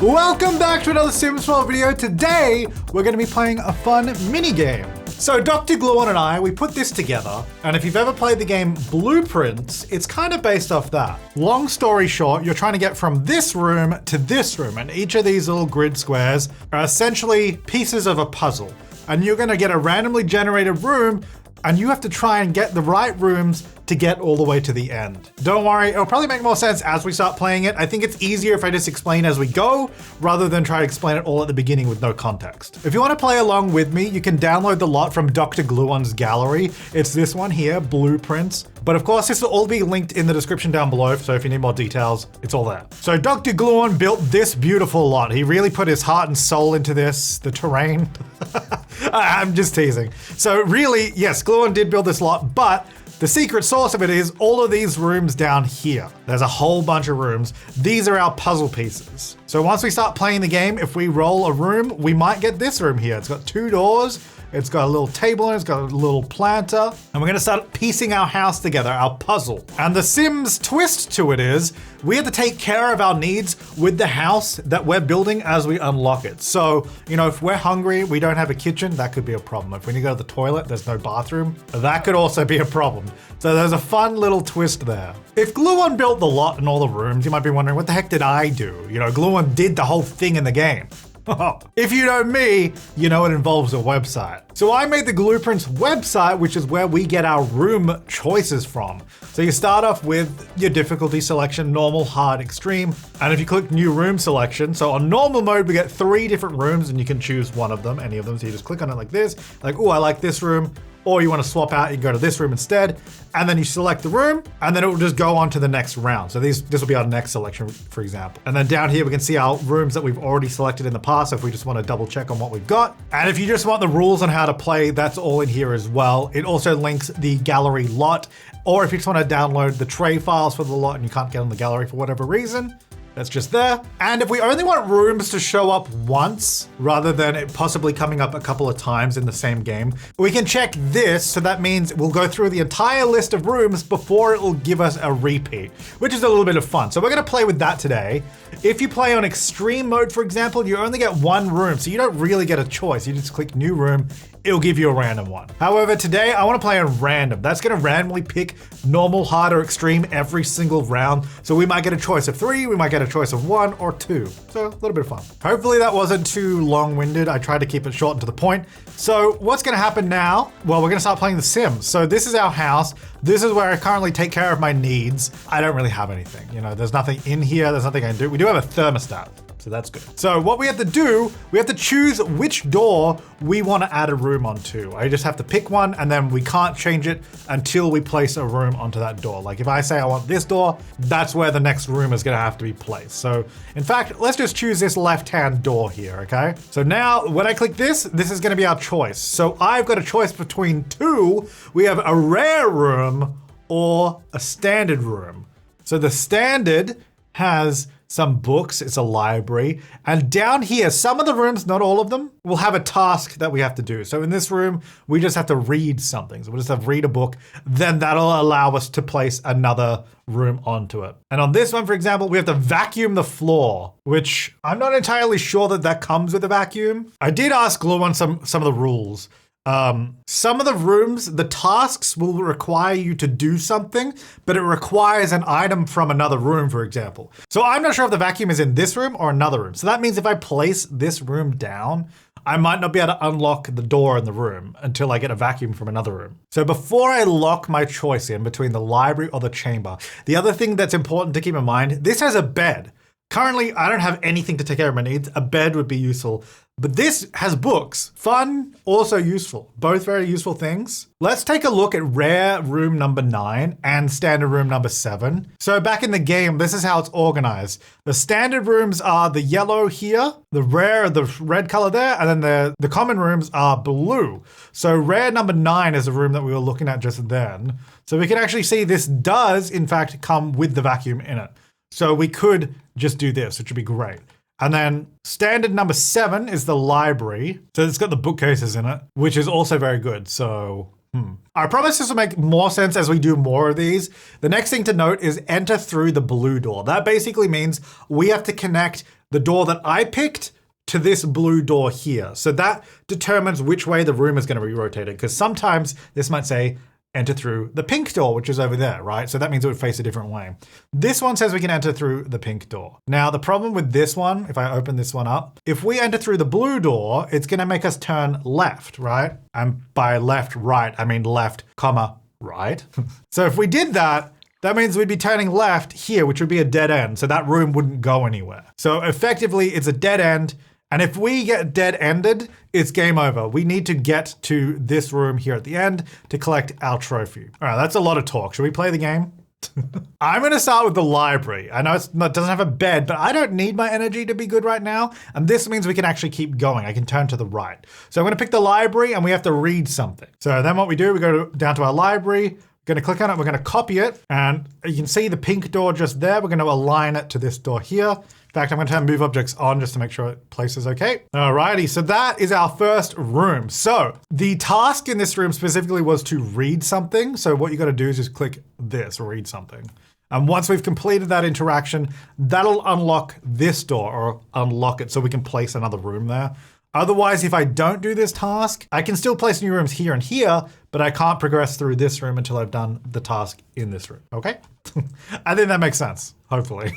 Welcome back to another Sims 12 video. Today, we're going to be playing a fun mini game. So Dr. Glu and I, we put this together, and if you've ever played the game Glu Prince, it's kind of based off that. Long story short, you're trying to get from this room to this room, and each of these little grid squares are essentially pieces of a puzzle. And you're going to get a randomly generated room, and you have to try and get the right rooms to get all the way to the end. Don't worry, it'll probably make more sense as we start playing it. I think it's easier if I just explain as we go, rather than try to explain it all at the beginning with no context. If you want to play along with me, you can download the lot from Dr. Gluon's gallery. It's this one here, Glu Prince. But of course, this will all be linked in the description down below, so if you need more details, it's all there. So Dr. Gluon built this beautiful lot. He really put his heart and soul into this, the terrain. I'm just teasing. So really, yes, Gluon did build this lot, but the secret sauce of it is all of these rooms down here. There's a whole bunch of rooms. These are our puzzle pieces. So once we start playing the game, if we roll a room, we might get this room here. It's got 2 doors. It's got a little table in it, it's got a little planter, and we're gonna start piecing our house together, our puzzle. And the Sims twist to it is, we have to take care of our needs with the house that we're building as we unlock it. So, you know, if we're hungry, we don't have a kitchen, that could be a problem. If we need to go to the toilet, there's no bathroom, that could also be a problem. So there's a fun little twist there. If Gluon built the lot and all the rooms, you might be wondering, what the heck did I do? You know, Gluon did the whole thing in the game. If you know me, you know it involves a website. So I made the Glu Prince website, which is where we get our room choices from. So you start off with your difficulty selection, normal, hard, extreme. And if you click new room selection, so on normal mode, we get 3 different rooms and you can choose one of them, any of them. So you just click on it like this, like, oh, I like this room. Or you want to swap out, you can go to this room instead, and then you select the room, and then it will just go on to the next round. So this will be our next selection, for example. And then down here, we can see our rooms that we've already selected in the past, if we just want to double check on what we've got. And if you just want the rules on how to play, that's all in here as well. It also links the gallery lot, or if you just want to download the tray files for the lot and you can't get on the gallery for whatever reason, that's just there. And if we only want rooms to show up once, rather than it possibly coming up a couple of times in the same game, we can check this. So that means we'll go through the entire list of rooms before it will give us a repeat, which is a little bit of fun. So we're gonna play with that today. If you play on extreme mode, for example, you only get 1 room. So you don't really get a choice. You just click new room, it'll give you a random one. However, today I want to play on random. That's going to randomly pick normal, hard, or extreme every single round. So we might get a choice of 3, we might get a choice of 1 or 2. So a little bit of fun. Hopefully that wasn't too long-winded. I tried to keep it short and to the point. So what's going to happen now? Well, we're going to start playing The Sims. So this is our house. This is where I currently take care of my needs. I don't really have anything. You know, there's nothing in here. There's nothing I can do. We do have a thermostat. So that's good. So what we have to do, we have to choose which door we want to add a room onto. I just have to pick one, and then we can't change it until we place a room onto that door. Like if I say I want this door, that's where the next room is going to have to be placed. So in fact, let's just choose this left-hand door here, okay? So now when I click this is going to be our choice. So I've got a choice between 2. We have a rare room or a standard room. So the standard has some books, it's a library. And down here, some of the rooms, not all of them, will have a task that we have to do. So in this room, we just have to read something. So we'll just have to read a book, then that'll allow us to place another room onto it. And on this one, for example, we have to vacuum the floor, which I'm not entirely sure that comes with a vacuum. I did ask Glu on some of the rules. Some of the rooms, the tasks will require you to do something, but it requires an item from another room, for example. So I'm not sure if the vacuum is in this room or another room. So that means if I place this room down, I might not be able to unlock the door in the room until I get a vacuum from another room. So before I lock my choice in between the library or the chamber, the other thing that's important to keep in mind, this has a bed. Currently, I don't have anything to take care of my needs. A bed would be useful, but this has books. Fun, also useful. Both very useful things. Let's take a look at rare room number 9 and standard room number 7. So back in the game, this is how it's organized. The standard rooms are the yellow here, the rare, the red color there, and then the common rooms are blue. So rare number 9 is the room that we were looking at just then. So we can actually see this does, in fact, come with the vacuum in it. So we could just do this, which would be great. And then standard number 7 is the library. So it's got the bookcases in it, which is also very good. So I promise this will make more sense as we do more of these. The next thing to note is enter through the blue door. That basically means we have to connect the door that I picked to this blue door here. So that determines which way the room is going to be rotated, because sometimes this might say enter through the pink door, which is over there, right? So that means it would face a different way. This one says we can enter through the pink door. Now, the problem with this one, if I open this one up, if we enter through the blue door, it's going to make us turn left, right? And by left, right, I mean left, comma, right. So if we did that, that means we'd be turning left here, which would be a dead end. So that room wouldn't go anywhere. So effectively, it's a dead end. And if we get dead-ended, it's game over. We need to get to this room here at the end to collect our trophy. All right, that's a lot of talk. Should we play the game? I'm gonna start with the library. I know it doesn't have a bed, but I don't need my energy to be good right now. And this means we can actually keep going. I can turn to the right. So I'm gonna pick the library and we have to read something. So then what we do, we go down to our library, we're gonna click on it, we're gonna copy it. And you can see the pink door just there. We're gonna align it to this door here. In fact, I'm going to turn move objects on just to make sure it places okay. Alrighty, so that is our first room. So the task in this room specifically was to read something. So what you got to do is just click this, read something. And once we've completed that interaction, that'll unlock this door or unlock it so we can place another room there. Otherwise, if I don't do this task, I can still place new rooms here and here, but I can't progress through this room until I've done the task in this room, okay? I think that makes sense, hopefully.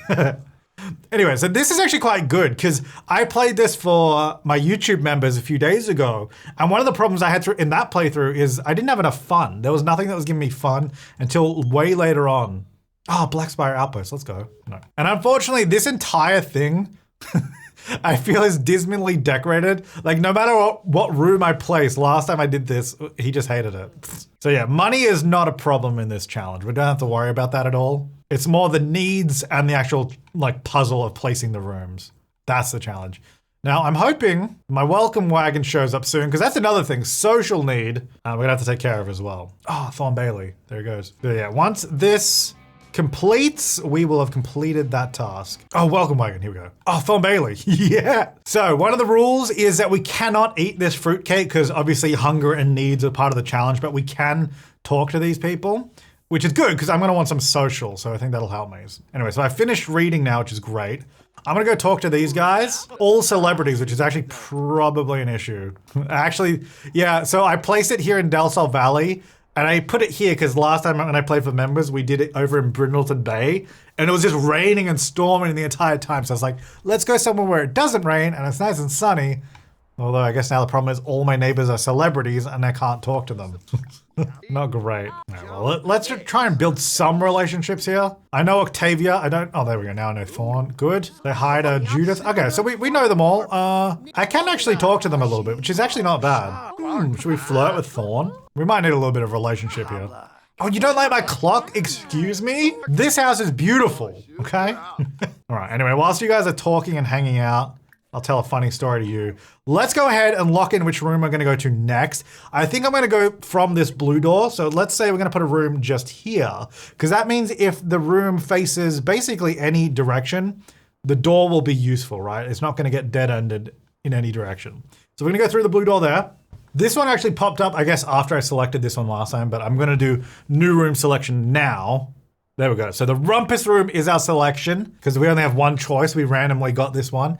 Anyway, so this is actually quite good because I played this for my YouTube members a few days ago. And one of the problems I had in that playthrough is I didn't have enough fun. There was nothing that was giving me fun until way later on. Oh, Black Spire Outpost, let's go. No. And unfortunately, this entire thing I feel is dismally decorated. Like no matter what room I place, last time I did this, he just hated it. So yeah, money is not a problem in this challenge. We don't have to worry about that at all. It's more the needs and the actual like puzzle of placing the rooms. That's the challenge. Now I'm hoping my welcome wagon shows up soon because that's another thing, social need. We're gonna have to take care of as well. Oh, Thorn Bailey, there he goes. So yeah, once this completes, we will have completed that task. Oh, welcome wagon, here we go. Oh, Thorn Bailey, yeah. So one of the rules is that we cannot eat this fruitcake because obviously hunger and needs are part of the challenge, but we can talk to these people. Which is good because I'm gonna want some social, so I think that'll help me. Anyway, so I finished reading now, which is great. I'm gonna go talk to these guys, all celebrities, which is actually probably an issue. Actually, yeah, so I placed it here in Del Sol Valley, and I put it here because last time when I played for members, we did it over in Brindleton Bay, and it was just raining and storming the entire time. So I was like, let's go somewhere where it doesn't rain and it's nice and sunny. Although I guess now the problem is all my neighbors are celebrities and I can't talk to them. Not great. Right, well, let's just try and build some relationships here. I know Octavia. I don't. Oh, there we go. Now I know Thorn. Good. They hired Judith. Okay, so we know them all. I can actually talk to them a little bit, which is actually not bad. Should we flirt with Thorn? We might need a little bit of relationship here. Oh, you don't like my clock? Excuse me? This house is beautiful, okay? All right, anyway, whilst you guys are talking and hanging out, I'll tell a funny story to you. Let's go ahead and lock in which room we're gonna go to next. I think I'm gonna go from this blue door. So let's say we're gonna put a room just here, because that means if the room faces basically any direction, the door will be useful, right? It's not gonna get dead-ended in any direction. So we're gonna go through the blue door there. This one actually popped up, I guess, after I selected this one last time, but I'm gonna do new room selection now. There we go. So the rumpus room is our selection, because we only have one choice. We randomly got this one.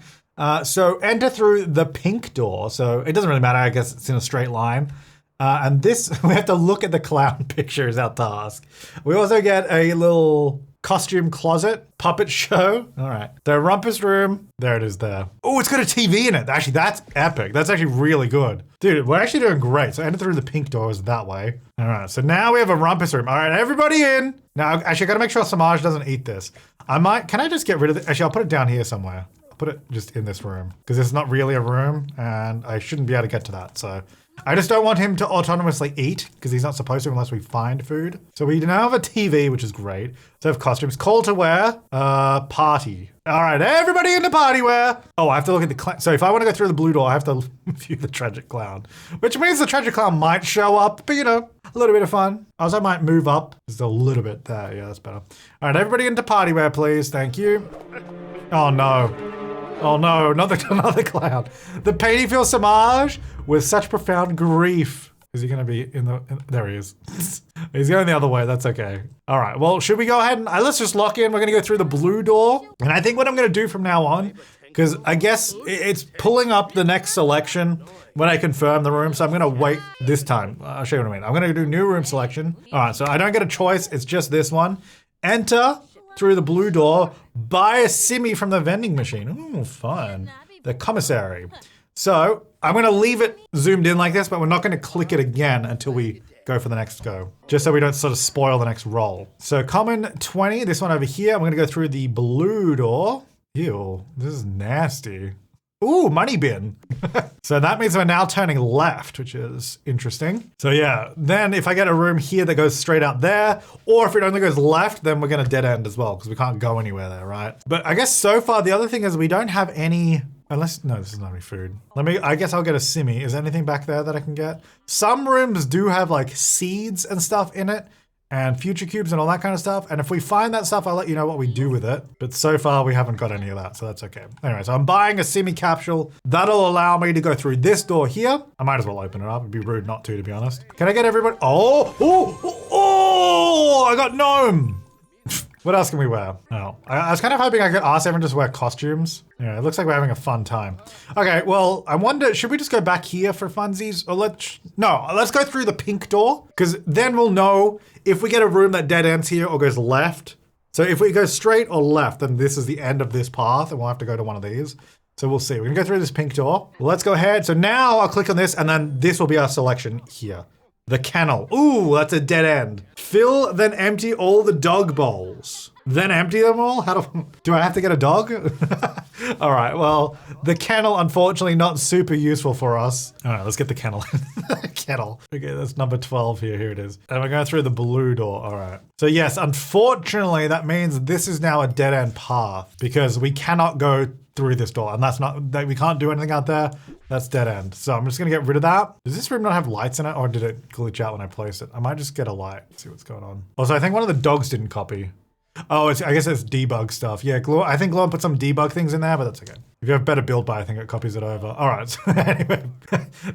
So enter through the pink door. So it doesn't really matter, I guess it's in a straight line. And this, we have to look at the clown picture is our task. We also get a little costume closet puppet show. All right, the rumpus room, there it is there. Oh, it's got a TV in it. Actually, that's epic. That's actually really good. Dude, we're actually doing great. So enter through the pink doors that way. All right, so now we have a rumpus room. All right, everybody in. Now, actually, I gotta make sure Samaj doesn't eat this. Can I just get rid of it? Actually, I'll put it down here somewhere. Put it just in this room because it's not really a room and I shouldn't be able to get to that. So I just don't want him to autonomously eat because he's not supposed to unless we find food. So we now have a TV, which is great. So we have costumes. Call to wear, party. All right, everybody in the party wear. Oh, I have to look at the clown. So if I want to go through the blue door, I have to view the tragic clown, which means the tragic clown might show up, but you know, a little bit of fun. I also might move up just a little bit there. Yeah, that's better. All right, everybody into party wear, please. Thank you. Oh no. Oh no, not another clown. The Paintingfield Samaj with such profound grief. Is he gonna be there he is. He's going the other way, that's okay. All right, well, should we go ahead and let's just lock in. We're gonna go through the blue door. And I think what I'm gonna do from now on because I guess it's pulling up the next selection when I confirm the room. So I'm gonna wait this time. I'll show you what I mean. I'm gonna do new room selection. All right, so I don't get a choice. It's just this one. Enter through the blue door. Buy a simmy from the vending machine. Ooh, fun. The commissary. So I'm gonna leave it zoomed in like this, but we're not gonna click it again until we go for the next go, just so we don't sort of spoil the next roll. So common 20, this one over here. I'm gonna go through the blue door. Ew, this is nasty. Ooh, money bin. So that means we're now turning left, which is interesting. So yeah, then if I get a room here that goes straight out there, or if it only goes left, then we're gonna dead end as well, because we can't go anywhere there, right? But I guess so far, the other thing is we don't have any, unless, no, this is not any food. I guess I'll get a simmy. Is there anything back there that I can get? Some rooms do have like seeds and stuff in it, and future cubes and all that kind of stuff. And if we find that stuff, I'll let you know what we do with it. But so far we haven't got any of that, so that's okay. Anyway, so I'm buying a semi capsule. That'll allow me to go through this door here. I might as well open it up. It'd be rude not to be honest. Can I get everybody? Oh, I got gnome. What else can we wear? Oh, I was kind of hoping I could ask everyone to just wear costumes. Yeah, it looks like we're having a fun time. Okay, well, I wonder, should we just go back here for funsies? Or let's go through the pink door, because then we'll know if we get a room that dead ends here or goes left. So if we go straight or left, then this is the end of this path, and we'll have to go to one of these. So we'll see. We're gonna go through this pink door. Let's go ahead. So now I'll click on this, and then this will be our selection here. The kennel. Ooh, that's a dead end. Fill, then empty all the dog bowls. Then empty them all? Do I have to get a dog? All right, well, the kennel, unfortunately, not super useful for us. All right, let's get the kennel. Kennel. Okay, that's number 12 here. Here it is. And we're going through the blue door. All right. So yes, unfortunately, that means this is now a dead end path because we cannot go through this door, and we can't do anything out there. That's dead end. So I'm just gonna get rid of that. Does this room not have lights in it, or did it glitch out when I placed it? I might just get a light, see what's going on. Also, I think one of the dogs didn't copy. Oh, I guess it's debug stuff. Yeah, I think Glu put some debug things in there, but that's okay. If you have better build by, I think it copies it over. All right, so anyway,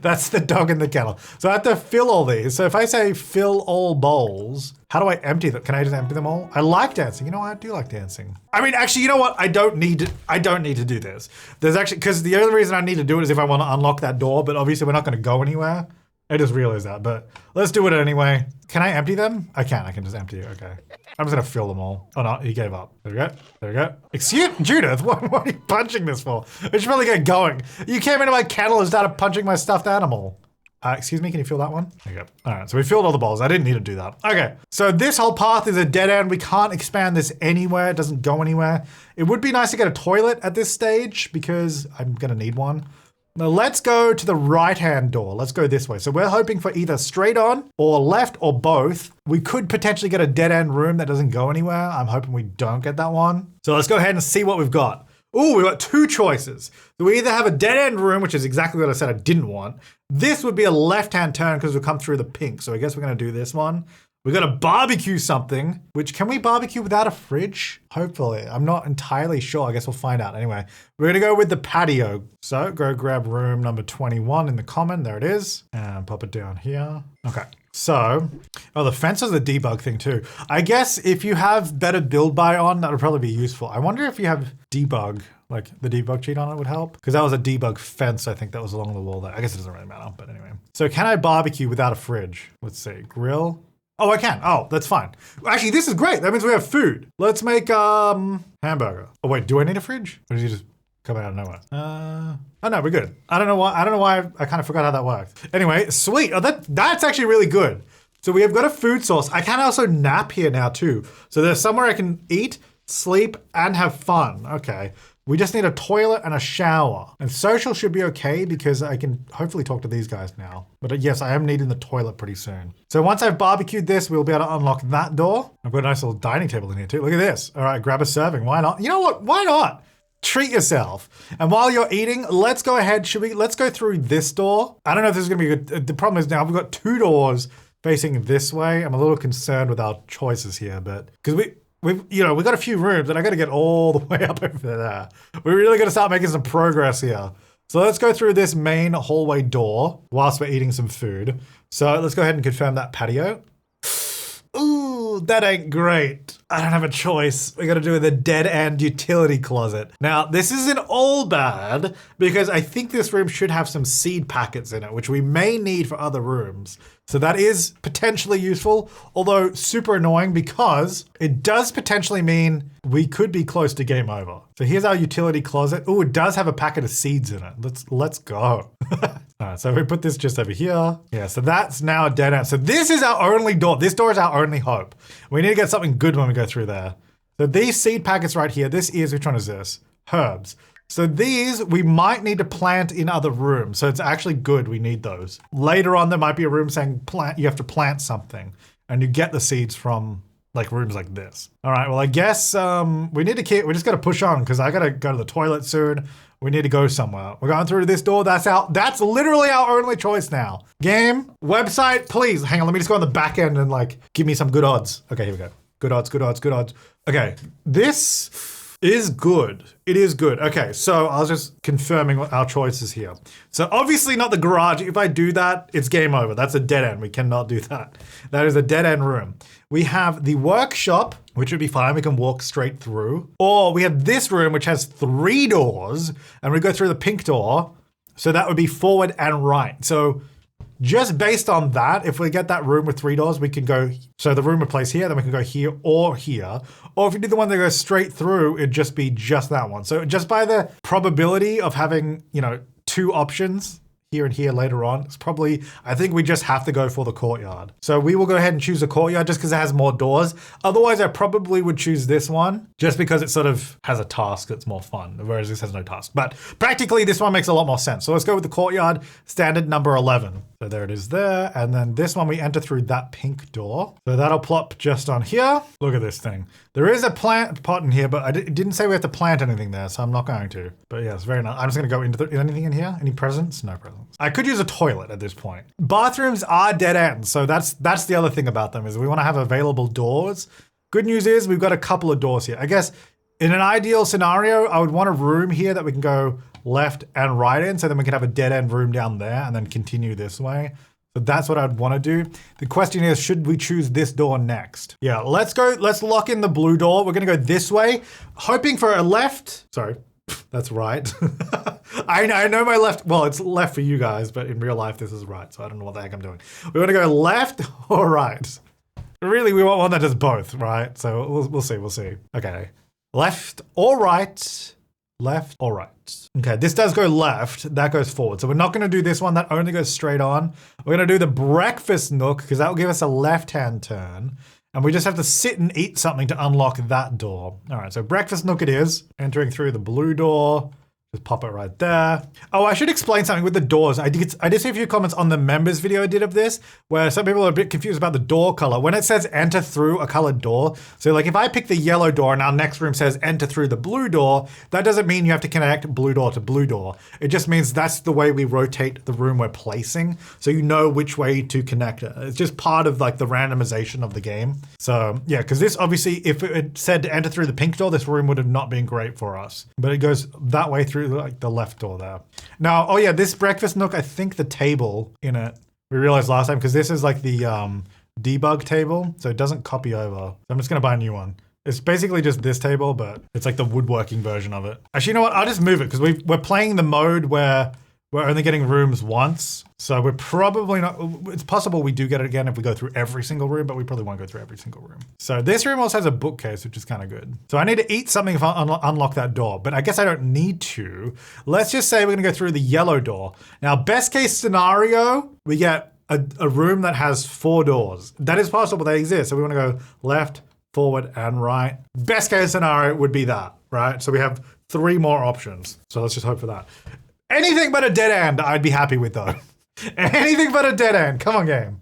that's the dog in the kennel. So I have to fill all these. So if I say fill all bowls, how do I empty them? Can I just empty them all? I like dancing. You know what? I do like dancing. I mean, actually, you know what? I don't need to do this. There's actually, because the only reason I need to do it is if I want to unlock that door, but obviously we're not going to go anywhere. I just realized that, but let's do it anyway. Can I empty them? I can just empty it, okay. I'm just gonna fill them all. Oh no, he gave up. There we go, there we go. Excuse Judith, what are you punching this for? We should probably get going. You came into my kennel and started punching my stuffed animal. Excuse me, can you fill that one? There you go. All right, so we filled all the bowls. I didn't need to do that. Okay, so this whole path is a dead end. We can't expand this anywhere. It doesn't go anywhere. It would be nice to get a toilet at this stage because I'm gonna need one. Now let's go to the right-hand door. Let's go this way. So we're hoping for either straight on or left or both. We could potentially get a dead-end room that doesn't go anywhere. I'm hoping we don't get that one. So let's go ahead and see what we've got. Ooh, we've got two choices. So we either have a dead-end room, which is exactly what I said I didn't want. This would be a left-hand turn because we'll come through the pink. So I guess we're gonna do this one. We're gonna barbecue something, which can we barbecue without a fridge? Hopefully, I'm not entirely sure. I guess we'll find out. Anyway, we're gonna go with the patio. So go grab room number 21 in the common, there it is, and pop it down here. Okay, so, oh, the fence is a debug thing too. I guess if you have better build by on, that would probably be useful. I wonder if you have debug, like the debug cheat on it would help. Because that was a debug fence, I think that was along the wall there. I guess it doesn't really matter, but anyway. So can I barbecue without a fridge? Let's see, grill. Oh, I can. Oh, that's fine. Actually, this is great. That means we have food. Let's make hamburger. Oh wait, do I need a fridge? Or did you just come out of nowhere? Oh no, we're good. I don't know why. I kind of forgot how that worked. Anyway, sweet. Oh, that's actually really good. So we have got a food source. I can also nap here now too. So there's somewhere I can eat, sleep, and have fun. Okay. We just need a toilet and a shower. And social should be okay because I can hopefully talk to these guys now. But yes, I am needing the toilet pretty soon. So once I've barbecued this, we'll be able to unlock that door. I've got a nice little dining table in here too. Look at this. All right, grab a serving. Why not? You know what? Why not? Treat yourself. And while you're eating, let's go ahead. Let's go through this door. I don't know if this is gonna be good. The problem is now we've got two doors facing this way. I'm a little concerned with our choices here, but because we've got a few rooms and I got to get all the way up over there. We're really going to start making some progress here. So let's go through this main hallway door whilst we're eating some food. So let's go ahead and confirm that patio. Ooh, Oh, that ain't great. I don't have a choice. We gotta do the dead end utility closet. Now, this isn't all bad because I think this room should have some seed packets in it, which we may need for other rooms. So that is potentially useful, although super annoying because it does potentially mean we could be close to game over. So here's our utility closet. Oh, it does have a packet of seeds in it. Let's go. All right, so we put this just over here. Yeah, so that's now a dead end. So this is our only door. This door is our only hope. We need to get something good when we go through there. So these seed packets right here, this is, which one is this? Herbs. So these we might need to plant in other rooms. So it's actually good we need those. Later on, there might be a room saying plant. You have to plant something and you get the seeds from like rooms like this. All right, well, I guess we just got to push on because I got to go to the toilet soon. We need to go somewhere. We're going through this door. That's literally our only choice now. Game, website, please. Hang on, let me just go on the back end and like give me some good odds. Okay, here we go. Good odds, good odds, good odds. Okay, this is good. It is good. Okay, so I was just confirming what our choices here. So obviously not the garage. If I do that, it's game over. That's a dead end. We cannot do that. That is a dead end room. We have the workshop, which would be fine. We can walk straight through. Or we have this room, which has 3 doors, and we go through the pink door. So that would be forward and right. So just based on that, if we get that room with 3 doors, we can go, so the room would place here, then we can go here or here. Or if you do the one that goes straight through, it'd just be just that one. So just by the probability of having, 2 options, here and here later on, it's probably, I think we just have to go for the courtyard. So we will go ahead and choose the courtyard just because it has more doors. Otherwise, I probably would choose this one just because it sort of has a task that's more fun, whereas this has no task. But practically, this one makes a lot more sense. So let's go with the courtyard, standard number 11. So there it is there. And then this one, we enter through that pink door. So that'll plop just on here. Look at this thing. There is a plant pot in here, but it didn't say we have to plant anything there, so I'm not going to. But yeah, it's very nice. I'm just gonna go into anything in here? Any presents? No presents. I could use a toilet at this point. Bathrooms are dead ends, so that's the other thing about them is we wanna have available doors. Good news is we've got a couple of doors here. I guess in an ideal scenario, I would want a room here that we can go left and right in, so then we can have a dead end room down there and then continue this way. So that's what I'd want to do. The question is, should we choose this door next? Yeah, let's lock in the blue door. We're gonna go this way, hoping for a left. Sorry, that's right. I know my left, well, it's left for you guys, but in real life, this is right. So I don't know what the heck I'm doing. We wanna go left or right. Really, we want one that does both, right? So we'll see. Okay, left or right. Left or right. Okay, this does go left, that goes forward. So we're not gonna do this one, that only goes straight on. We're gonna do the breakfast nook because that will give us a left-hand turn. And we just have to sit and eat something to unlock that door. All right, so breakfast nook it is. Entering through the blue door. Just pop it right there. Oh, I should explain something with the doors. I did see a few comments on the members video I did of this, where some people are a bit confused about the door color. When it says enter through a colored door, so like if I pick the yellow door and our next room says enter through the blue door, that doesn't mean you have to connect blue door to blue door. It just means that's the way we rotate the room we're placing, so you know which way to connect it. It's just part of like the randomization of the game. So yeah, because this obviously, if it said to enter through the pink door, this room would have not been great for us. But it goes that way through like the left door there. Now, oh yeah, this breakfast nook, I think the table in it, we realized last time, because this is like the debug table, so it doesn't copy over. So I'm just gonna buy a new one. It's basically just this table, but it's like the woodworking version of it. Actually, you know what? I'll just move it because we're playing the mode where we're only getting rooms once. So we're probably not, it's possible we do get it again if we go through every single room, but we probably won't go through every single room. So this room also has a bookcase, which is kind of good. So I need to eat something if I unlock that door, but I guess I don't need to. Let's just say we're gonna go through the yellow door. Now, best case scenario, we get a room that has 4 doors. That is possible, they exist. So we wanna go left, forward, and right. Best case scenario would be that, right? So we have 3 more options. So let's just hope for that. Anything but a dead end, I'd be happy with though. Anything but a dead end. Come on, game.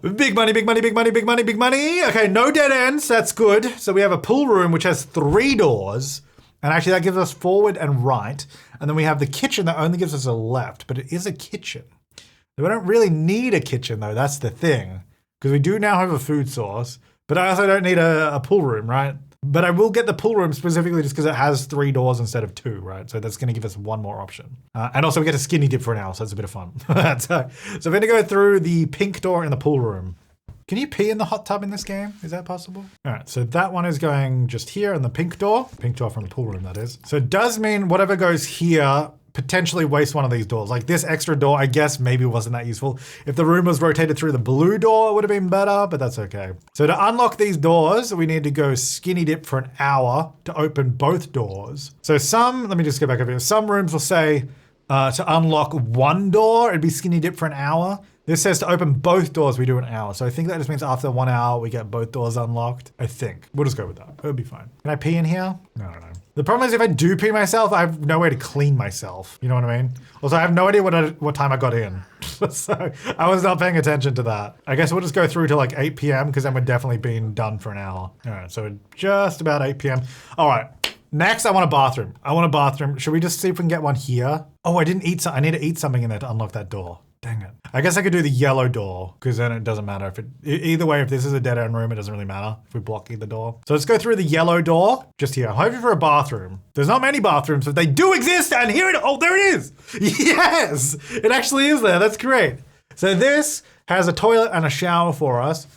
Big money, big money, big money, big money, big money. Okay, no dead ends. That's good. So we have a pool room, which has 3 doors. And actually that gives us forward and right. And then we have the kitchen that only gives us a left, but it is a kitchen. So we don't really need a kitchen though. That's the thing. Because we do now have a food source, but I also don't need a pool room, right? But I will get the pool room specifically just because it has 3 doors instead of 2, right? So that's gonna give us 1 more option. And also we get a skinny dip for an hour, so that's a bit of fun. So we're gonna go through the pink door in the pool room. Can you pee in the hot tub in this game? Is that possible? All right, so that one is going just here in the pink door from the pool room, that is. So it does mean whatever goes here potentially waste one of these doors. Like this extra door, I guess maybe wasn't that useful. If the room was rotated through the blue door, it would have been better, but that's okay. So to unlock these doors, we need to go skinny dip for an hour to open both doors. So let me just go back over here. Some rooms will say to unlock one door, it'd be skinny dip for an hour. This says to open both doors, we do an hour. So I think that just means after 1 hour, we get both doors unlocked. I think. We'll just go with that. It'll be fine. Can I pee in here? No, I don't know. The problem is if I do pee myself, I have no way to clean myself. You know what I mean? Also, I have no idea what time I got in. So I was not paying attention to that. I guess we'll just go through to like 8 p.m. because then we're definitely being done for an hour. All right, so just about 8 p.m. All right. Next, I want a bathroom. Should we just see if we can get one here? Oh, I didn't eat I need to eat something in there to unlock that door. Dang it. I guess I could do the yellow door because then it doesn't matter either way, if this is a dead end room, it doesn't really matter if we block either door. So let's go through the yellow door just here. I'm hoping for a bathroom. There's not many bathrooms, but they do exist. And there it is. Yes, it actually is there. That's great. So this has a toilet and a shower for us.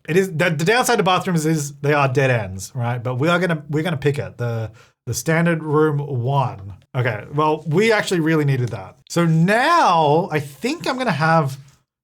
It is the downside to bathrooms is they are dead ends, right? But we're gonna pick it. The standard room 1. Okay, well, we actually really needed that. So now I think I'm gonna have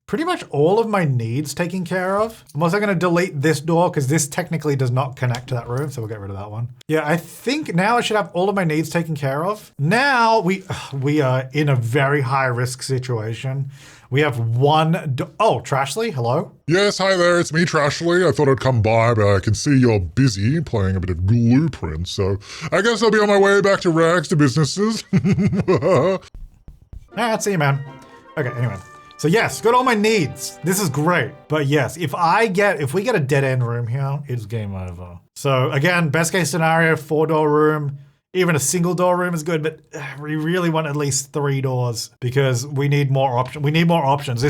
pretty much all of my needs taken care of. I'm also gonna delete this door because this technically does not connect to that room, so we'll get rid of that one. Yeah, I think now I should have all of my needs taken care of. Now we are in a very high risk situation. We have oh, Trashly, hello? Yes, hi there, it's me, Trashly. I thought I'd come by, but I can see you're busy playing a bit of Glu Prince, so I guess I'll be on my way back to rags to businesses. I'll see you, man. Okay, anyway. So yes, got all my needs. This is great. But yes, if we get a dead end room here, it's game over. So again, best case scenario, 4-door room. Even a single door room is good, but we really want at least 3 doors because we need more options.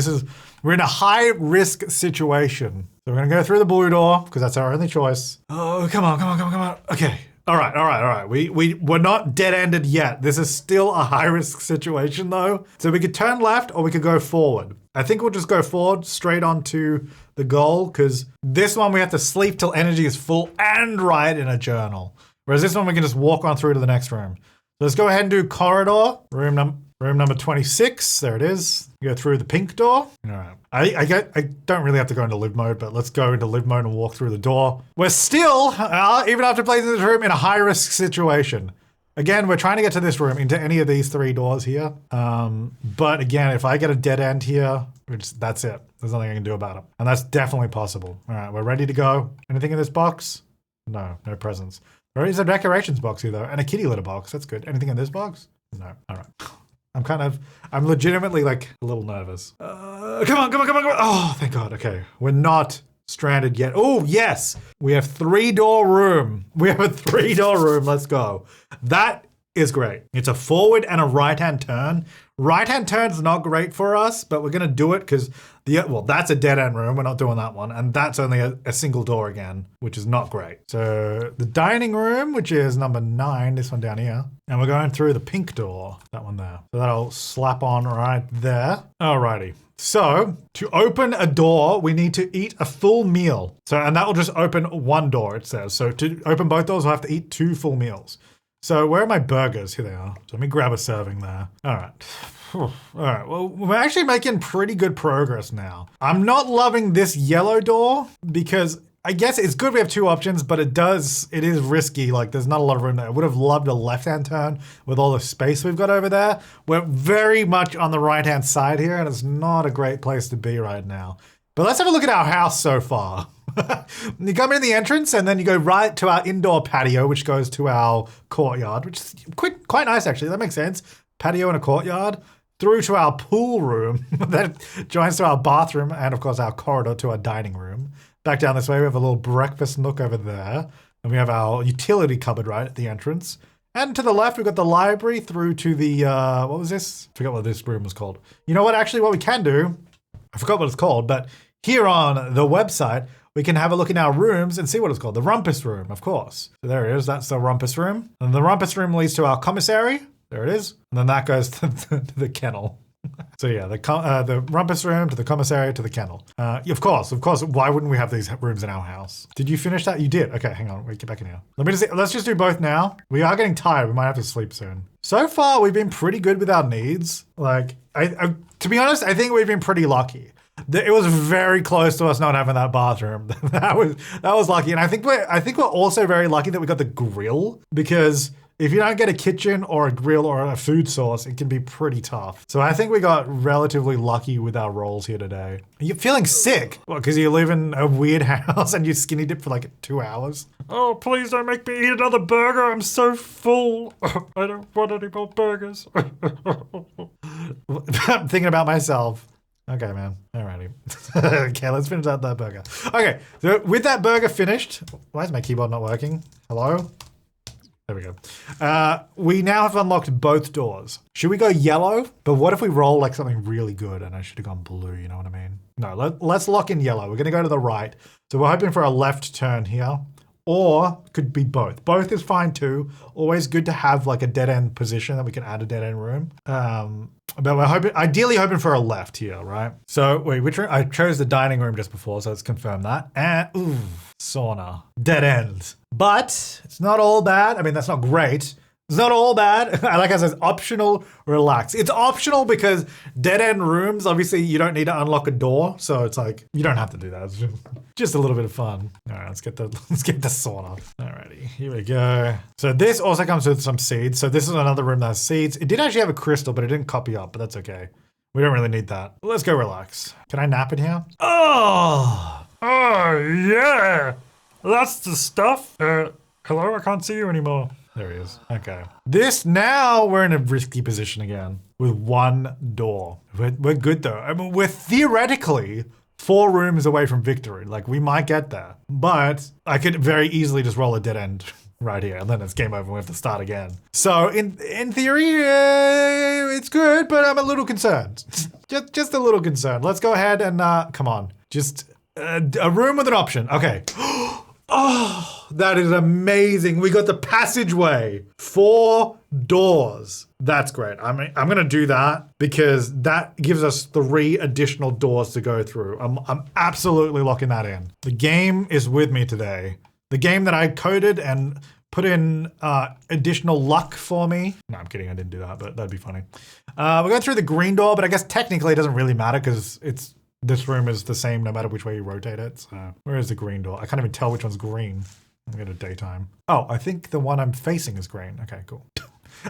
We're in a high risk situation. So we're gonna go through the blue door because that's our only choice. Oh, come on. Okay. All right. We're not dead-ended yet. This is still a high-risk situation though. So we could turn left or we could go forward. I think we'll just go forward straight onto the goal because this one we have to sleep till energy is full and write in a journal. Whereas this one we can just walk on through to the next room. So let's go ahead and do corridor, room number 26. There it is. Go through the pink door. All right. I don't really have to go into live mode, but let's go into live mode and walk through the door. We're still, even after playing this room, in a high risk situation. Again, we're trying to get to this room into any of these 3 doors here. But again, if I get a dead end here, that's it. There's nothing I can do about it. And that's definitely possible. All right, we're ready to go. Anything in this box? No presents. There is a decorations box here though, and a kitty litter box. That's good. Anything in this box? No. All right. I'm legitimately like a little nervous. Come on. Oh, thank God. Okay. We're not stranded yet. Oh, yes. We have 3-door room. We have a 3-door room. Let's go. That is great. It's a forward and a right-hand turn. Right-hand turn's not great for us, but we're going to do it because that's a dead-end room. We're not doing that one. And that's only a single door again, which is not great. So the dining room, which is number 9, this one down here. And we're going through the pink door, that one there. So that'll slap on right there. Alrighty. So to open a door, we need to eat a full meal. And that will just open 1 door, it says. So to open both doors, we'll have to eat 2 full meals. So where are my burgers? Here they are. So let me grab a serving there. All right. All right. Well, we're actually making pretty good progress now. I'm not loving this yellow door because I guess it's good we have 2 options, but it is risky. Like there's not a lot of room there. I would have loved a left-hand turn with all the space we've got over there. We're very much on the right-hand side here, and it's not a great place to be right now. But let's have a look at our house so far. You come in the entrance and then you go right to our indoor patio, which goes to our courtyard, which is quite nice actually. That makes sense. Patio and a courtyard through to our pool room that joins to our bathroom and of course our corridor to our dining room. Back down this way, we have a little breakfast nook over there. And we have our utility cupboard right at the entrance. And to the left, we've got the library through to the, what was this? I forgot what this room was called. You know what, actually what we can do, I forgot what it's called, but here on the website, we can have a look in our rooms and see what it's called. The rumpus room, of course. So there it is. That's the rumpus room. And the rumpus room leads to our commissary. There it is. And then that goes to the kennel. So yeah, the rumpus room to the commissary to the kennel. Of course. Why wouldn't we have these rooms in our house? Did you finish that? You did. Okay, hang on. Wait, get back in here. Let's just do both now. We are getting tired. We might have to sleep soon. So far, we've been pretty good with our needs. Like, to be honest, I think we've been pretty lucky. It was very close to us not having that bathroom. that was lucky, and I think we're also very lucky that we got the grill, because if you don't get a kitchen or a grill or a food source, it can be pretty tough. So I think we got relatively lucky with our rolls here today. Are you feeling sick? What, because you live in a weird house and you skinny dip for like 2 hours? Oh, please don't make me eat another burger. I'm so full. I don't want any more burgers. I'm thinking about myself. Okay, man. Alrighty. Okay, let's finish out that burger. Okay, so with that burger finished, why is my keyboard not working? Hello? There we go. We now have unlocked both doors. Should we go yellow? But what if we roll like something really good and I should have gone blue, you know what I mean? No, let's lock in yellow. We're gonna go to the right. So we're hoping for a left turn here. Or could be both. Both is fine too. Always good to have like a dead end position that we can add a dead end room. But we're ideally hoping for a left here, right? So wait, which room? I chose the dining room just before, so let's confirm that. And ooh, sauna, dead end. But it's not all bad. I mean, that's not great. It's not all bad. Like I said, optional, relax. It's optional because dead end rooms, obviously you don't need to unlock a door. So it's like, you don't have to do that. It's just a little bit of fun. All right, let's get the sauna. Alrighty, here we go. So this also comes with some seeds. So this is another room that has seeds. It did actually have a crystal, but it didn't copy up, but that's okay. We don't really need that. Let's go relax. Can I nap in here? Oh yeah. That's the stuff. Hello, I can't see you anymore. There he is. Okay. Now we're in a risky position again with one door. We're good though. I mean, we're theoretically 4 rooms away from victory. Like, we might get there. But I could very easily just roll a dead end right here, and then it's game over and we have to start again. So in theory, it's good, but I'm a little concerned. just a little concerned. Let's go ahead and, come on. Just a room with an option. Okay. Oh, that is amazing. We got the passageway. 4 doors. That's great. I mean, I'm gonna do that because that gives us 3 additional doors to go through. I'm absolutely locking that in. The game is with me today. The game that I coded and put in additional luck for me. No, I'm kidding. I didn't do that, but that'd be funny. We're going through the green door, but I guess technically it doesn't really matter because this room is the same no matter which way you rotate it. So where is the green door? I can't even tell which one's green. I'm going to daytime. Oh, I think the one I'm facing is green. Okay, cool.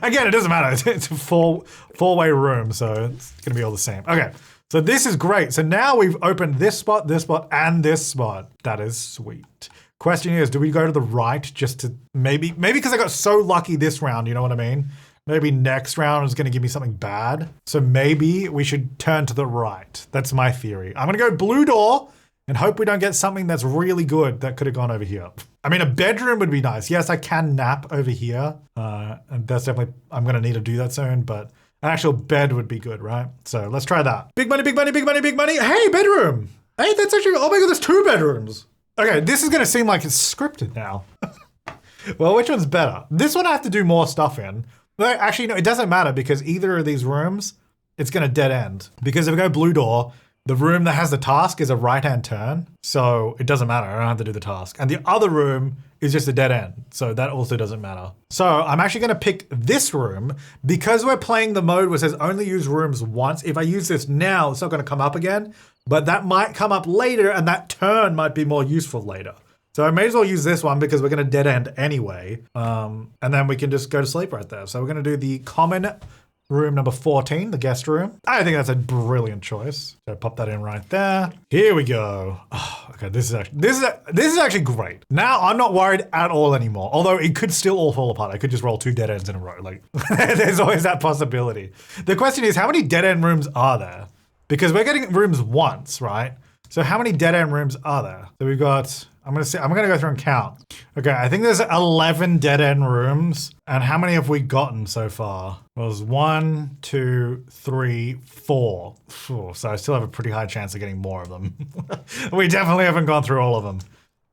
Again, it doesn't matter. It's a four-way room, so it's going to be all the same. Okay, so this is great. So now we've opened this spot, and this spot. That is sweet. Question is, do we go to the right just to maybe because I got so lucky this round, you know what I mean? Maybe next round is going to give me something bad. So maybe we should turn to the right. That's my theory. I'm going to go blue door and hope we don't get something that's really good that could have gone over here. I mean, a bedroom would be nice. Yes, I can nap over here. And that's definitely, I'm going to need to do that soon, but an actual bed would be good, right? So let's try that. Big money, big money, big money, big money. Hey, bedroom. Hey, that's actually, oh my God, there's 2 bedrooms. Okay, this is going to seem like it's scripted now. Well, which one's better? This one I have to do more stuff in. But actually, no, it doesn't matter because either of these rooms, it's going to dead end. Because if we go blue door, the room that has the task is a right-hand turn. So it doesn't matter. I don't have to do the task. And the other room is just a dead end. So that also doesn't matter. So I'm actually going to pick this room because we're playing the mode where it says only use rooms once. If I use this now, it's not going to come up again. But that might come up later and that turn might be more useful later. So I may as well use this one because we're going to dead end anyway. And then we can just go to sleep right there. So we're going to do the common room number 14, the guest room. I think that's a brilliant choice. So pop that in right there. Here we go. Oh, okay, this is actually great. Now I'm not worried at all anymore. Although it could still all fall apart. I could just roll 2 dead ends in a row. Like there's always that possibility. The question is, how many dead end rooms are there? Because we're getting rooms once, right? So how many dead end rooms are there? So we've got, I'm gonna go through and count. Okay, I think there's 11 dead end rooms. And how many have we gotten so far? Well, there's 1, 2, 3, 4. So I still have a pretty high chance of getting more of them. We definitely haven't gone through all of them.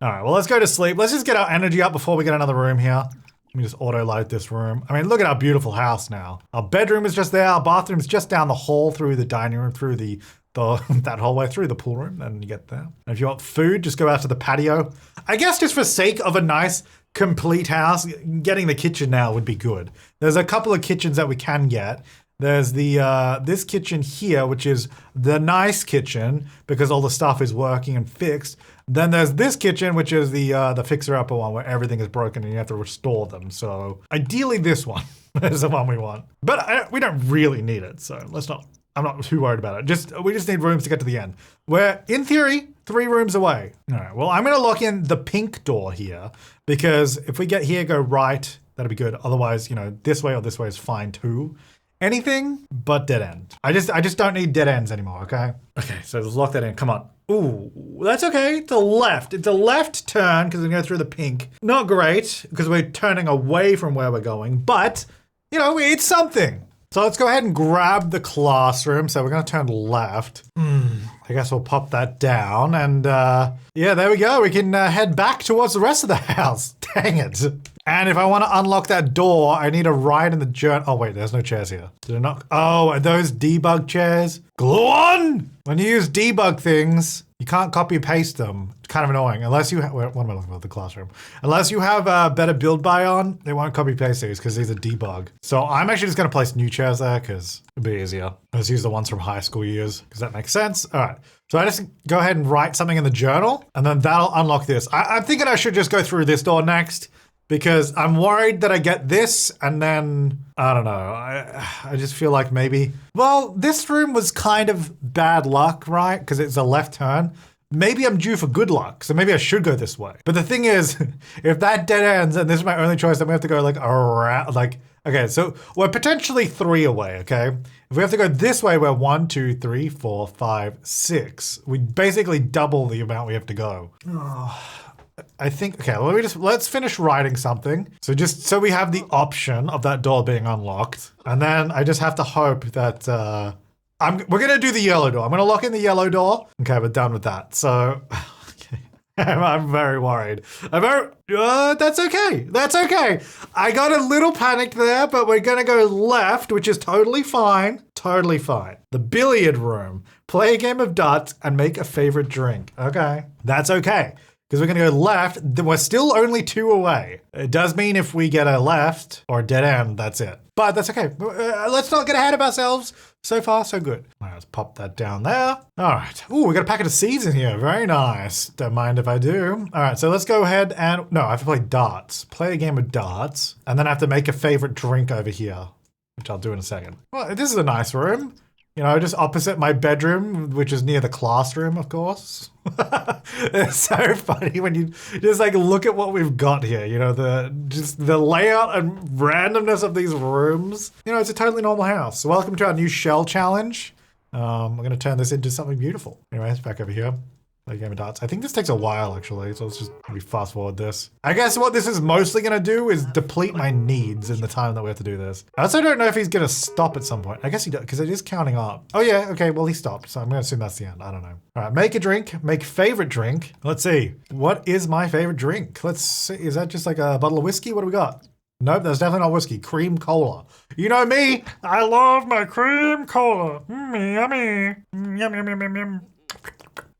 All right, well, let's go to sleep. Let's just get our energy up before we get another room here. Let me just auto light this room. I mean, look at our beautiful house now. Our bedroom is just there. Our bathroom is just down the hall through the dining room, through the that hallway through the pool room, and you get there. And if you want food, just go out to the patio. I guess just for sake of a nice, complete house, getting the kitchen now would be good. There's a couple of kitchens that we can get. There's the this kitchen here, which is the nice kitchen because all the stuff is working and fixed. Then there's this kitchen, which is the fixer-upper one where everything is broken and you have to restore them. So ideally this one is the one we want. But we don't really need it, so let's not. I'm not too worried about it. We just need rooms to get to the end. We're, in theory, 3 rooms away. All right, well, I'm going to lock in the pink door here because if we get here, go right, that'll be good. Otherwise, this way or this way is fine too. Anything but dead end. I just don't need dead ends anymore, okay? Okay, so let's lock that in. Come on. Ooh, that's okay. It's a left. It's a left turn because we go through the pink. Not great because we're turning away from where we're going, but, it's something. So let's go ahead and grab the classroom. So we're going to turn left. I guess we'll pop that down. And yeah, there we go. We can head back towards the rest of the house. Dang it. And if I want to unlock that door, I need a ride in the journey. Oh, wait, there's no chairs here. Did I not? Oh, are those debug chairs? Glue on! When you use debug things, you can't copy and paste them. It's kind of annoying. Unless you have, what am I looking about? The classroom. Unless you have a better build buy on, they won't copy paste these because these are debug. So I'm actually just going to place new chairs there because it'd be easier. Let's use the ones from high school years because that makes sense. All right. So I just go ahead and write something in the journal and then that'll unlock this. I'm thinking I should just go through this door next because I'm worried that I get this and then, I don't know, I just feel like maybe, well, this room was kind of bad luck, right? Because it's a left turn. Maybe I'm due for good luck, so maybe I should go this way. But the thing is, if that dead ends and this is my only choice, then we have to go like around, okay, so we're potentially 3 away, okay? If we have to go this way, we're 1, 2, 3, 4, 5, 6. We basically double the amount we have to go. I think, okay, let's finish writing something. So we have the option of that door being unlocked. And then I just have to hope that, we're gonna do the yellow door. I'm gonna lock in the yellow door. Okay, we're done with that. So, okay. I'm very worried. That's okay. That's okay. I got a little panicked there, but we're gonna go left, which is totally fine. Totally fine. The billiard room. Play a game of darts and make a favorite drink. Okay, that's okay. Because we're gonna go left, we're still only 2 away. It does mean if we get a left or a dead end, that's it. But that's okay. Let's not get ahead of ourselves. So far, so good. All right, let's pop that down there. All right. Ooh, we got a packet of seeds in here. Very nice. Don't mind if I do. All right, so let's go ahead and, no, I have to play darts. Play a game of darts. And then I have to make a favorite drink over here, which I'll do in a second. Well, this is a nice room. Just opposite my bedroom, which is near the classroom, of course. It's so funny when you just look at what we've got here, the layout and randomness of these rooms. It's a totally normal house. So welcome to our new shell challenge. We're gonna turn this into something beautiful. Anyways, back over here. Play a game of darts. I think this takes a while actually, so let's just maybe fast forward this. I guess what this is mostly gonna do is deplete my needs in the time that we have to do this. I also don't know if he's gonna stop at some point. I guess he does, because it is counting up. Oh yeah, okay, well he stopped, so I'm gonna assume that's the end. I don't know. All right, make a drink, make favorite drink. Let's see, what is my favorite drink? Let's see, is that just like a bottle of whiskey? What do we got? Nope, that's definitely not whiskey. Cream cola. You know me, I love my cream cola. Yummy. Yum, yum, yum, yum, yum.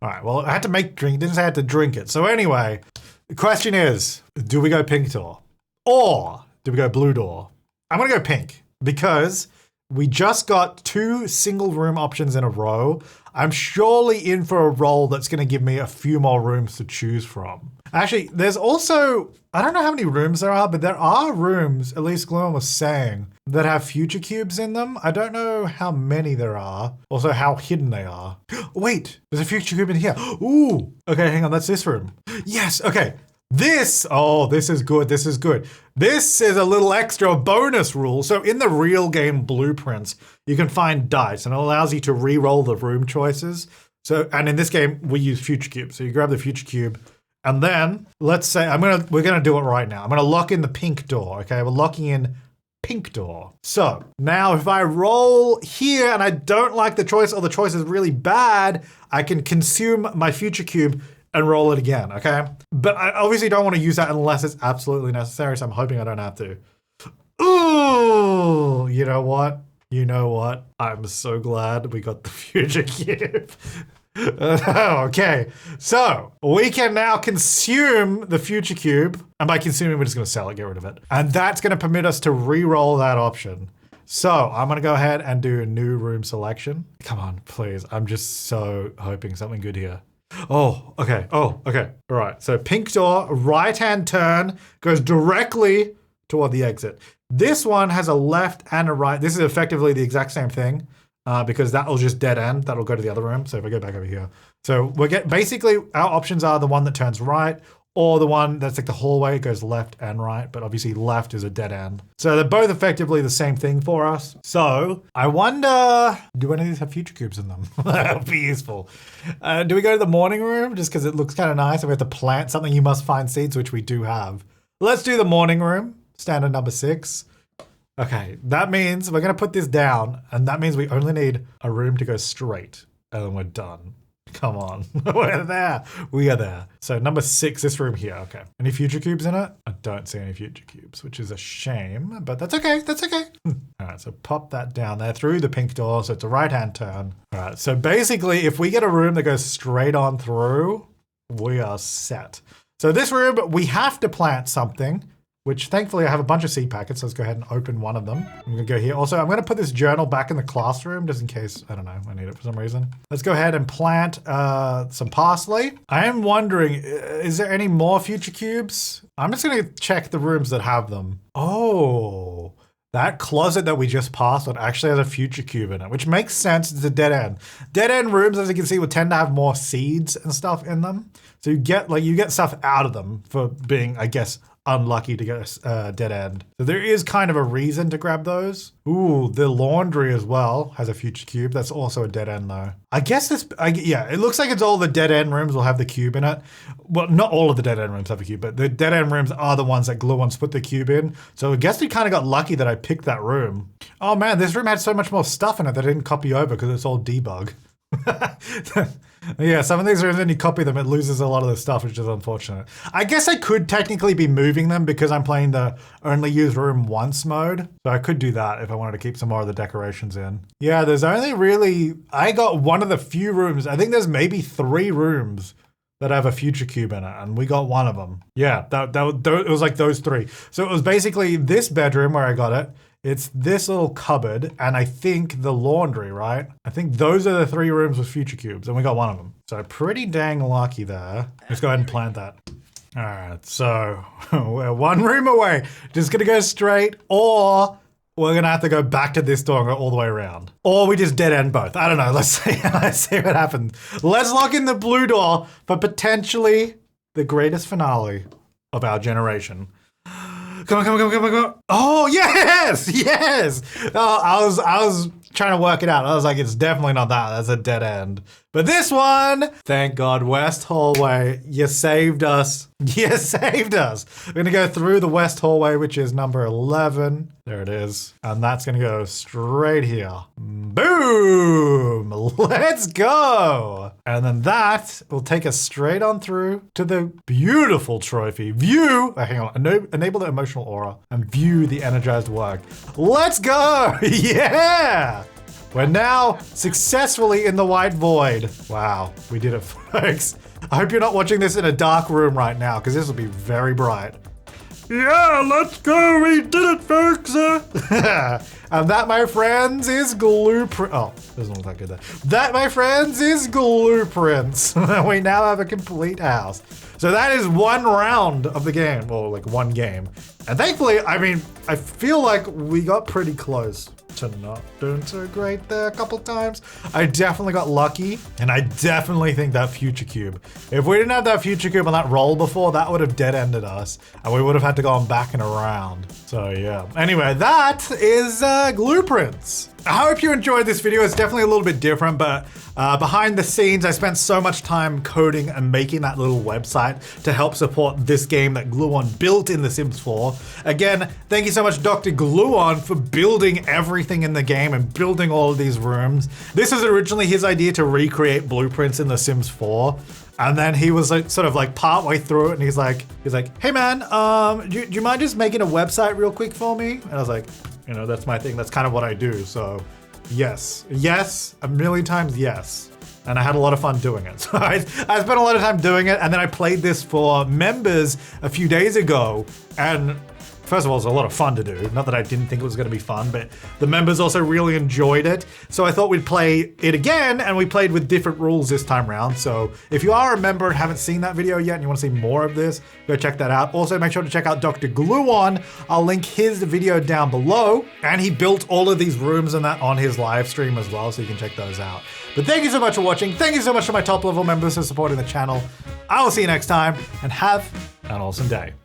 All right, well, I had to make drink, didn't say I had to drink it. So anyway, the question is, do we go pink door? Or do we go blue door? I'm gonna go pink because we just got 2 single room options in a row. I'm surely in for a roll that's gonna give me a few more rooms to choose from. Actually, there's also, I don't know how many rooms there are, but there are rooms, at least Gluon was saying, that have future cubes in them. I don't know how many there are, also how hidden they are. Wait, there's a future cube in here. Ooh, okay, hang on, that's this room. Yes, okay. This is good, this is good. This is a little extra bonus rule. So in the real game Glu Prince, you can find dice and it allows you to re-roll the room choices. So, and in this game, we use future cube. So you grab the future cube and then let's say, we're gonna do it right now. I'm gonna lock in the pink door, okay? We're locking in pink door. So now if I roll here and I don't like the choice or the choice is really bad, I can consume my future cube and roll it again, okay? But I obviously don't want to use that unless it's absolutely necessary, so I'm hoping I don't have to. Ooh, you know what? You know what? I'm so glad we got the future cube. Okay, so we can now consume the future cube, and by consuming, we're just going to sell it, get rid of it. And that's going to permit us to re-roll that option. So I'm going to go ahead and do a new room selection. Come on, please. I'm just so hoping something good here. Oh, okay. Oh, okay. All right. So pink door, right-hand turn, goes directly toward the exit. This one has a left and a right. This is effectively the exact same thing because that'll just dead end. That'll go to the other room. So if I go back over here. So basically our options are the one that turns right or the one that's like the hallway goes left and right, but obviously left is a dead end. So they're both effectively the same thing for us. So I wonder, do any of these have future cubes in them? That would be useful. Do we go to the morning room just because it looks kind of nice and we have to plant something you must find seeds, which we do have. Let's do the morning room. Standard number 6. Okay, that means we're gonna put this down and that means we only need a room to go straight and then we're done. Come on, we're there. We are there. So number 6, this room here, okay. Any future cubes in it? I don't see any future cubes, which is a shame, but that's okay, that's okay. All right, so pop that down there through the pink door, so it's a right-hand turn. All right, so basically if we get a room that goes straight on through, we are set. So this room, we have to plant something, which thankfully I have a bunch of seed packets. So let's go ahead and open one of them. I'm gonna go here. Also, I'm gonna put this journal back in the classroom just in case, I don't know, I need it for some reason. Let's go ahead and plant some parsley. I am wondering, is there any more future cubes? I'm just gonna check the rooms that have them. Oh, that closet that we just passed on actually has a future cube in it, which makes sense. It's a dead end. Dead end rooms, as you can see, would tend to have more seeds and stuff in them. So you get stuff out of them for being, I guess, unlucky to get a dead end. So there is kind of a reason to grab those. Ooh, the laundry as well has a future cube. That's also a dead end though. I guess yeah, it looks like it's all the dead end rooms will have the cube in it. Well, not all of the dead end rooms have a cube, but the dead end rooms are the ones that Glu wants to put the cube in. So I guess we kind of got lucky that I picked that room. Oh man, this room had so much more stuff in it that I didn't copy over because it's all debug. Yeah, some of these rooms, when you copy them, it loses a lot of the stuff, which is unfortunate. I guess I could technically be moving them because I'm playing the only use room once mode. So I could do that if I wanted to keep some more of the decorations in. Yeah, there's only really, I got one of the few rooms. I think there's maybe 3 rooms that have a future cube in it, and we got one of them. Yeah, it was like those 3. So it was basically this bedroom where I got it. It's this little cupboard, and I think the laundry, right? I think those are the 3 rooms with future cubes, and we got one of them. So pretty dang lucky there. Let's go ahead and plant that. All right, so we're 1 room away. Just gonna go straight, or we're gonna have to go back to this door and go all the way around. Or we just dead end both. I don't know, let's see what happens. Let's lock in the blue door for potentially the greatest finale of our generation. Come on. Oh, yes, yes. Oh, I was trying to work it out. I was like, it's definitely not that. That's a dead end. But this one, thank God, West Hallway, you saved us. You saved us. We're gonna go through the West Hallway, which is number 11. There it is. And that's gonna go straight here. Boom, let's go. And then that will take us straight on through to the beautiful trophy. View, hang on, enable the emotional aura and view the energized work. Let's go, yeah. We're now successfully in the white void. Wow, we did it, folks. I hope you're not watching this in a dark room right now, because this will be very bright. Yeah, let's go, we did it, folks. And that, my friends, is Glu Prince. Oh, doesn't look that good there. That, my friends, is Glu Prince. We now have a complete house. So that is 1 round of the game, well, like 1 game. And thankfully, I mean, I feel like we got pretty close to not doing so great there a couple times. I definitely got lucky, and I definitely think that future cube. If we didn't have that future cube on that roll before, that would have dead-ended us, and we would have had to go on back and around. So yeah. Anyway, that is Glu Prince. I hope you enjoyed this video. It's definitely a little bit different, but behind the scenes, I spent so much time coding and making that little website to help support this game that Gluon built in The Sims 4. Again, thank you so much, Dr. Gluon, for building every everything in the game and building all of these rooms. This was originally his idea to recreate blueprints in The Sims 4. And then he was like, sort of like partway through it and he's like, hey man, do you mind just making a website real quick for me? And I was like, you know, that's my thing. That's kind of what I do. So yes, a million times yes. And I had a lot of fun doing it. So I spent a lot of time doing it. And then I played this for members a few days ago. And first of all, it was a lot of fun to do. Not that I didn't think it was going to be fun, but the members also really enjoyed it. So I thought we'd play it again, and we played with different rules this time around. So if you are a member and haven't seen that video yet and you want to see more of this, go check that out. Also, make sure to check out Dr. Gluon. I'll link his video down below. And he built all of these rooms and that on his live stream as well, so you can check those out. But thank you so much for watching. Thank you so much to my top level members for supporting the channel. I will see you next time, and have an awesome day.